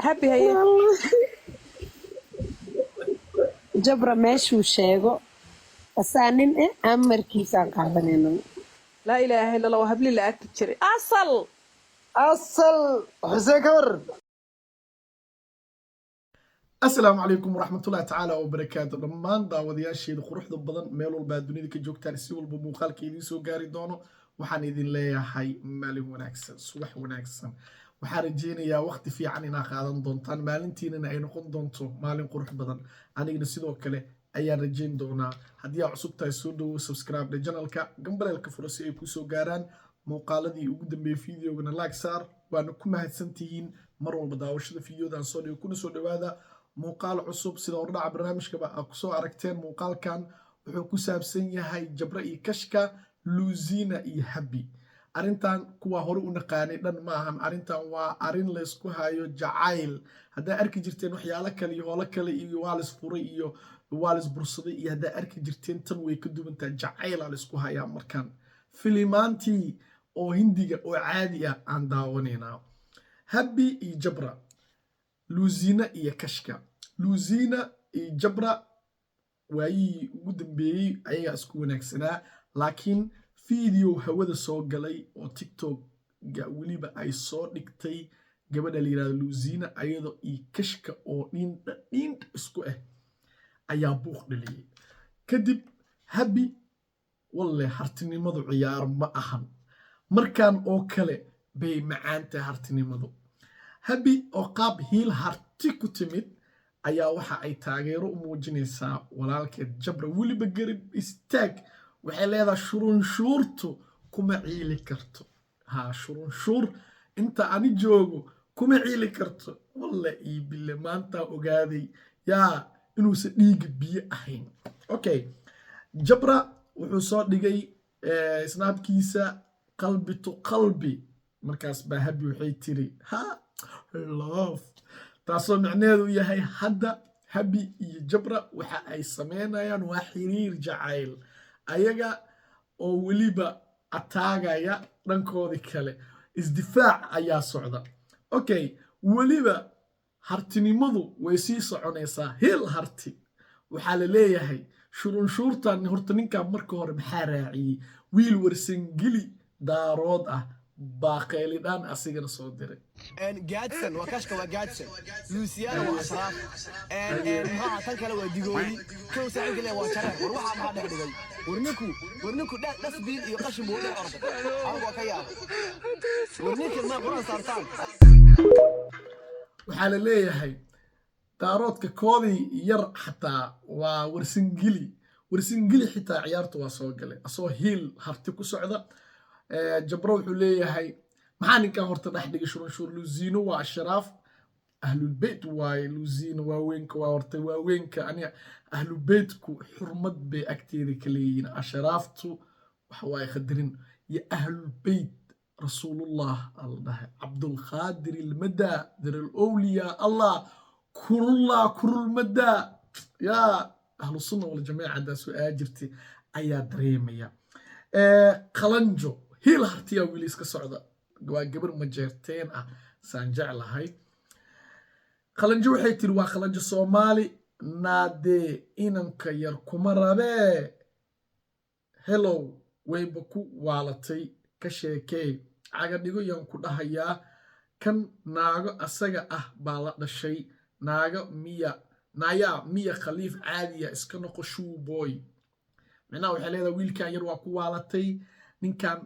happy haye jabra meeshuu sheego asaanin amarkiisaan qaadanayno laa ilaaha illa allah habli la agti jiray asal حسين كبر. السلام عليكم ورحمة الله تعالى وبركاته. دمان داودياشيدا quruxda badan meel walba dunida ka joogtaan si walba muuqaalka idin soo gaari doono waxaan idin leeyahay maalin wanaagsan subax wanaagsan waxaan rajeynayaa waqti fiican inaad qaadan doontaan maalintiina ay noqon doonto maalin qurux badan anigana sidoo kale ayaan rajeyn doonaa haddii aad cusub tahay soo dhawo subscribe channelka gambaleelka furo si ay ku soo gaaraan muuqaaladii ugu dambeeyay fiidiyoogana like saar waana ku mahadsantihiin mar walba daawashada fiidiyoodan soo dhigo kuna soo dhawaada muuqaal cusub sida hordhaca barnaamijkaba aad ku soo aragteen muuqaalkan wuxuu ku saabsan yahay jabra iyo kashka luuzina iyo habi arrintan kuwa hore u naqaanay dhan ma ahan arrintan waa arrin la isku hayo jacayl haddaa arki jirteen waxyaalo kale iyo holo kale iyo waa la isfuray iyo waa la isbursaday iyo haddaa arki jirteen tan way ka duwantaa jacayl aa la isku hayaa markaan filimaantii oo hindiga oo caadi ah aan daawanaynaa habi iyo jabra luuzina iyo kashka luuzina iyo jabra waayii ugu dambeeyey ayagaa isku wanaagsanaa laakiin fiideo hawada soo galay oo tiktok-ga weliba ay soo dhigtay gabadha la yirahdo luuzina ayadoo iyo kashka oo dhiindha isku ah ayaa buuq dhaliyey kadib habi walle hartinimadu ciyaar ma ahan markan oo kale bay macaantahay hartinimadu habi oo qaab hiil harti ku timid ayaa waxa ay taageero u muujinaysaa walaalkeed jabra weliba garib istaag waxay leedahay shurunshuurtu kuma ciili karto shurunshuur inta ani joogo kuma ciili karto walle ii bille maanta ogaaday yaa inuusan dhiiga biyo ahayn okay jabra wuxuu soo dhigay snaabkiisa qalbi to qalbi markaas baa habi waxay tiri love taasoo micnaheedu yahay hadda habi iyo jabra waxa ay sameynayaan waa xiriir jacayl ayaga oo weliba ataagaya dhankoodii kale isdifaac ayaa socda okay weliba hartinimadu way sii soconaysaa heel harti waxaa la leeyahay shurunshuurtan horta ninkan marka hore maxaa raaciyey wiil warsangeli daarood ah باقيلدان أسيجنا صدره. جادسون وكاشكا وجادسون لوسيانا وأشراف ما تنكلا وديجولي كل سنة كلا وشرف وروح ما حدا يدري ورنكو ده سبيل يقشم بقول الأرض أو كيا ورنك ما قرن سرطان وحال ليه هاي تارot ككودي ير حتى ورسنجلي حتى عيارته وصوجله أصو هيل هرتكو سعدة jabro wuxuu leeyahay maxaa ninkan horta dhex dhigay shurunshuur luuzino waa ashraaf ahlulbeyt waaye luuzino waaweynka waa horta waaweynka aniga ahlulbeytku xurmad bay agteeda ka leeyihiin ashraaftu waxa waaye khadrin iyo ahlulbeyt rasuulullah alla dhahay cabdulqaadir ilmadaa daralowliya allah kurulmadaa yaa ahlusunna waljamaaca haddaa su-aa jirtay ayaa dareemaya qalanjo hiil hartiyaa wili iska socda waa gabar majeerteen ah saan jeclahay qalanjo waxay tiri waa qalanjo soomaali naadee inanka yar kuma rabee helow wayba ku waalatay ka sheekee cagadhigo yaan ku dhahayaa kan naago asaga ah baa la dhashay naayaa miya khaliif caadiya iska noqo shuuboy macnaha waxay leedahay wiilkan yar waa ku waalatay ninkan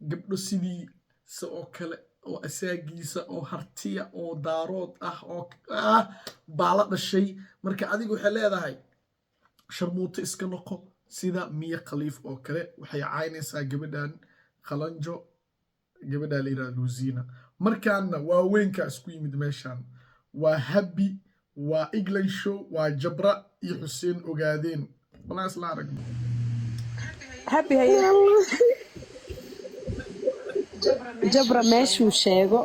gabdho sidiisa oo kale oo asaagiisa oo hartiya oo daarood ah oo baa la dhashay marka adiga waxay leedahay sharmuuto iska noqo sida miya khaliif oo kale waxay caynaysaa gabadhan qalanjo gabadha la yidhahda luuzina markaana waaweynka isku yimid meeshan waa habi waa england show waa jabra iyo xuseen ogaadeen والله أصلا رقم happy haye jabra meeshuu sheego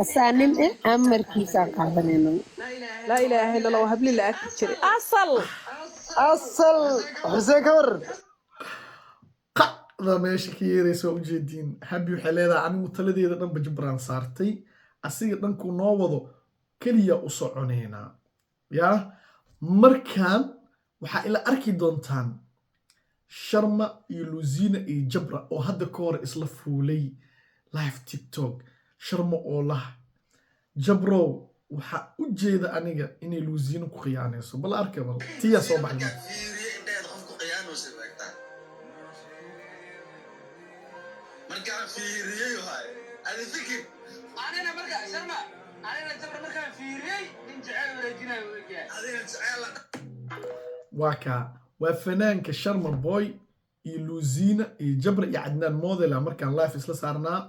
asaanin amarkiisaan qaadanayno laa ilaaha illa allah habli la agti jiray asal حسين كبر قعدة ماشي كيري سو جدين habi waxay leedahay anigu taladeeda dhanba jabraan saartay asiga dhanku noo wado keliya u soconeynaa yaa markaan waxaa ila arki doontaan sharma iyo luusina iyo jabra oo hadda ka hor isla fuulay live tiktok sharma oo lah jabrow waxaa u jeeda aniga inay luusina ku khiyaanayso bal arka bal tiya soo baxday markaan fiiriyey waay adi fikir anina markaa sharma anina jabra markaan fiiriyey nin jecel wareejinayo weegaa adina jecel waa kaa waa fanaanka sharma boy iyo luusina iyo jabra iyo cadnaan modela markaan live isla saarnaa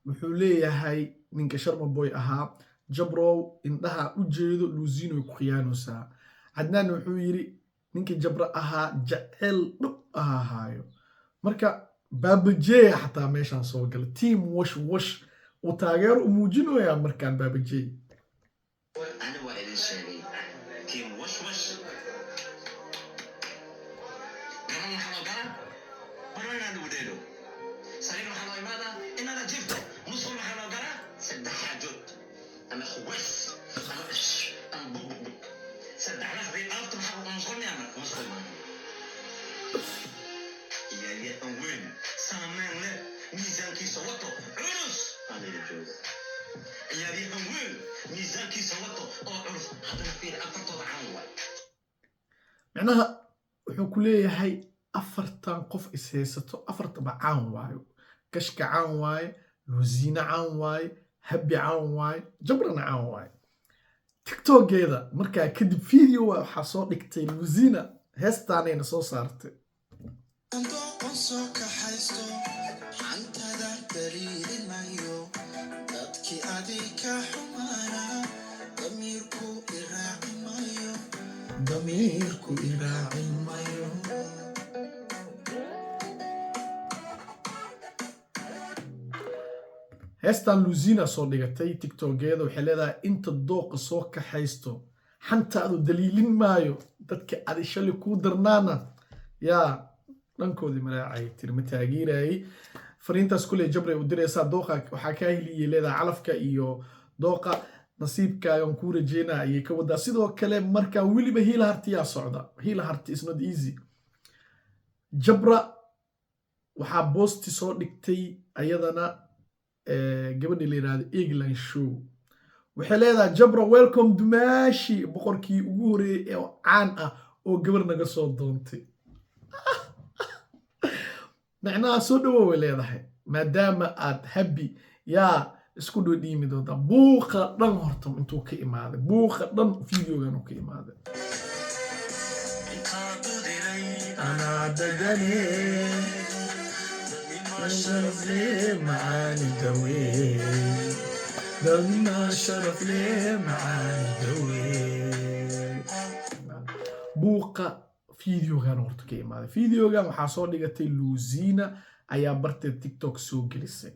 wuxuu leeyahay ninka sharma boy ahaa jabrow indhaha u jeedo luusina way ku khiyaanaysaa cadnaan wuxuu yiri ninka jabra ahaa jecel dhub ahaayo marka baabajey xataa meeshaan soo gala team wash wash uu taageero u muujinayaa markaan baabajey ana waa idin sheegay team wash wash garan waxaa loo garan baranaad ugu dheelo sariir waxaa loo imaadaa inaada jirto musul waxaa loo garaa saddex xaajood ama khuways ama ish ama bububub saddexdaas bay alabta maxaa ugu musulmiyaa marka musulmaan يعني وين سامين له ميزان كي صوته عرس انا يجوز يعني وين ميزان كي صوته او عرس هذا في افرطه عنوه macnaha wuxuu ku leeyahay afartan qof is haysato afartaba caan waayo kashka caan waaye luusina caan waaye habi caan waaye jabrana caan waaye tiktokeeda markaa kadib video waxaa soo dhigtay luusina heestaanayna soo saartay ضميركو يراعي مايو heestan luusina soo dhigatay tiktokeeda waxay leedahay inta dooqa soo kaxaysto xantaadu daliilin maayo dadka adi shali kuu darnaana yaa dhankoodii maraacay tiri ma taageerayay fariintaas kule jabray u diraysaa dooqa waxaa kaa heliyay leedahay calafka iyo dooqa nasiibkaagan kuu rajeynaa ayay ka wadaa sidoo kale markaa weliba hiila hartiyaa socda hiila harti is not easy jabra waxaa boosti soo dhigtay ayadana gabadha la yiraahdo England show waxay leedahay jabra welcome dumaashi boqorkii ugu horeeyay ee caan ah oo gabar naga soo doontay macnaha soo dhawow way leedahay maadaama aad habi yaa isku dhow dhiimi doonta buuqa dhan horta intuu ka imaaday buuqa dhan videogan uu ka imaaday ana dagane شرف لي معاني دوي لما شرف لي معاني دوي بوقا فيديوغان horta ka imaaday fideogan waxaa soo dhigatay luusina ayaa barta tiktok soo gelisay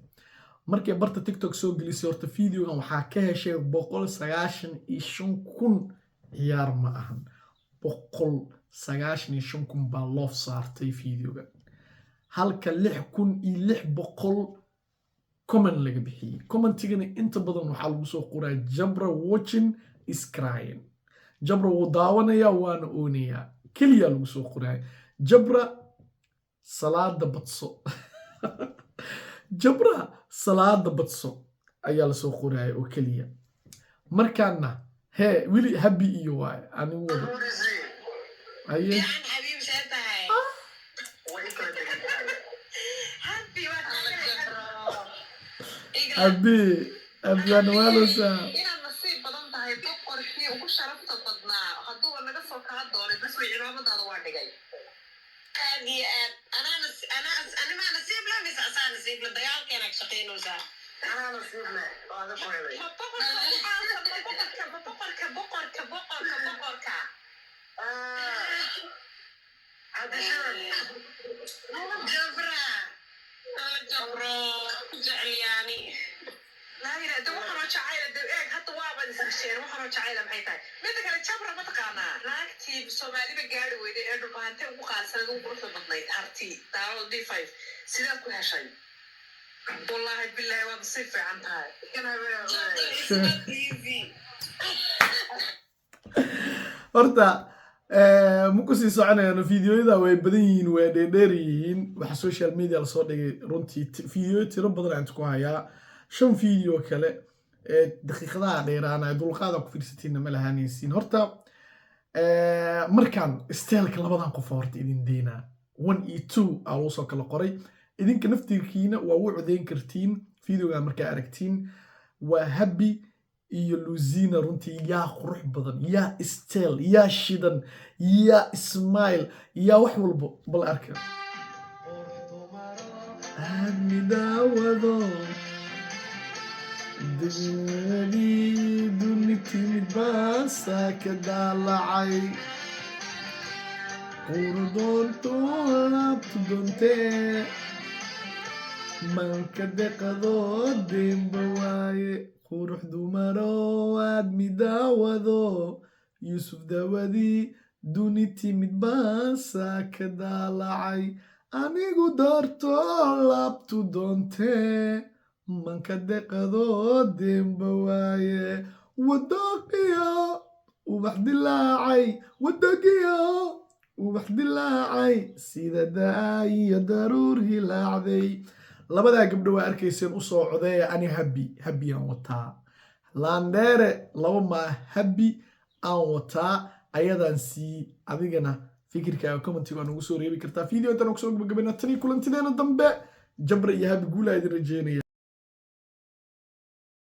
markay barta tiktok soo gelisay horta fideogan waxaa ka heshay 195,000 ciyaar ma ahan 195,000 baa loof saartay fideogan halka 6,600 comment laga bixiyay commentigana inta badan waxaa lagu soo qoraa jabra watching is crying jabra wuu daawanaya waana oonayaa keliya lagu soo qoraa jabra salaada badso jabra salaada badso ayaa la soo qoraaya oo keliya markaana hee wili habi iyo waay anigu wada aye habi abiyaan waalasa inaad nasiib badan tahay boqorkii ugu sharafta badnaa hadduu naga soo kaa doonay bas way cimaamadaada waa dhigay aad iyo aad anaa nasiib le mise asaa nasiib le dagaalkeena ka shaqaynaysaa anaa nasiib le waada kuhelay boqorka jabro jecel yani لا يلا ده وحنا جعيله ده ايه حتى وابا نسشين وحنا جعيله maxay tahay mid kale jabra ma taqaana laagtii Soomaaliba gaari weyday ee dhubaante ugu qaarsanad ugu quruxda badnayd arti taalo D5 sida ku heshay wallahi billahi waa si fiican tahay kana horta ma ku sii soconayaan fiidiyoyada way badan yihiin way dheerdheer yihiin waxa social media lasoo dhigay runtii fiidiyo tiro badan aan ku hayaa 5 fiidiyo kale daqiiqadaha dheeraana dulqaada ku fiirsatiina ma lahaanaysiin horta markaan isteelka labadan qof horta idin deena 1 iyo 2 aa loo soo kala qoray idinka naftirkiina waa u codeyn kartiin fiidiyoga markaa aragtiin waa happy iyo Luzina runtii yaa qurux badan yaa style yaa shidan yaa smile yaa wax walbo bal arka midawado duniti midbaasa ka daalacay qurdoonto laabtu doontee manka deqado demba waaye qurux dumaro aad midawado Yusuf dawadi duniti midbaasa ka daalacay anigu doorto laabtu doontee manka deqado demba waaye wadoqiyo ubax dilaacay wadoqiyo ubax dilaacay sida daa'iyo daruur hilaacday labadaa gabdho waa arkayseen u soo codeeya ani happy aan wataa laandheere laba maa happy aan wataa ayadaan sii adigana fikirkaaga commentiga waa nagu soo reebi kartaa video intaan ku soo gabagabeyna tani kulantideena dambe jabra iyo happy guulaa idin rajeynaya